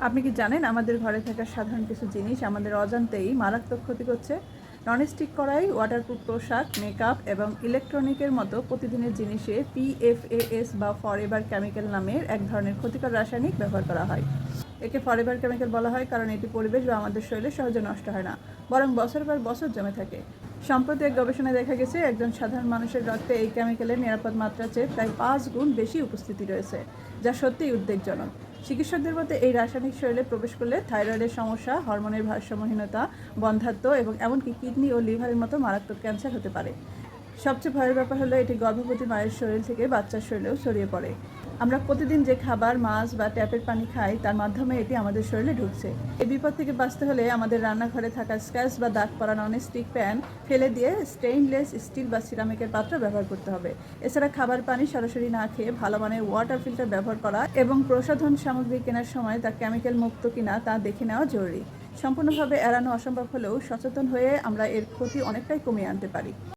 আপনি কি জানেন আমাদের ঘরে থাকা সাধারণ কিছু জিনিস আমাদের অজান্তেই মারাত্মক ক্ষতি করছে? ননস্টিক কড়াই, ওয়াটারপ্রুফ পোশাক, মেকআপ এবং ইলেকট্রনিকের মতো প্রতিদিনের জিনিসে PFAS বা ফরএভার কেমিক্যাল নামের এক ধরনের ক্ষতিকর রাসায়নিক ব্যবহার করা হয়। একে ফরএভার কেমিক্যাল বলা হয় কারণ এটি পরিবেশ বা আমাদের শরীরে সহজে নষ্ট হয় না, বরং বছরের পর বছর জমে থাকে। সম্প্রতি এক গবেষণায় দেখা গেছে একজন সাধারণ মানুষের রক্তে এই কেমিক্যালের নিরাপদ মাত্রার চেয়ে প্রায় 5 গুণ বেশি উপস্থিতি রয়েছে, যা সত্যিই উদ্বেগজনক। চিকিৎসকদের মতে এই রাসায়নিক শরীরে প্রবেশ করলে থাইরয়েডের সমস্যা, হরমোনের ভারসাম্যহীনতা, বন্ধ্যাত্ব এবং এমনকি কিডনি ও লিভারের মতো মারাত্মক ক্যান্সার হতে পারে। সবচেয়ে ভয়ের ব্যাপার হলো এটি গর্ভবতী মায়ের শরীর থেকে বাচ্চার শরীরেও ছড়িয়ে পড়ে। আমরা প্রতিদিন যে খাবার, মাছ বা ট্যাপের পানি খাই তার মাধ্যমে এটি আমাদের শরীরে ঢুকছে। এই বিপদ থেকে বাঁচতে হলে আমাদের রান্নাঘরে থাকা স্ক্র্যাচ বা দাগ পড়া ননস্টিক প্যান ফেলে দিয়ে স্টেইনলেস স্টিল বা সিরামিকের পাত্র ব্যবহার করতে হবে। এছাড়া খাবার পানি সরাসরি না খেয়ে ভালো মানের ওয়াটার ফিল্টার ব্যবহার করা এবং প্রসাধন সামগ্রী কেনার সময় তা কেমিক্যাল মুক্ত কিনা তা দেখে নেওয়া জরুরি। সম্পূর্ণভাবে এড়ানো অসম্ভব হলেও সচেতন হয়ে আমরা এর ক্ষতি অনেকটাই কমিয়ে আনতে পারি।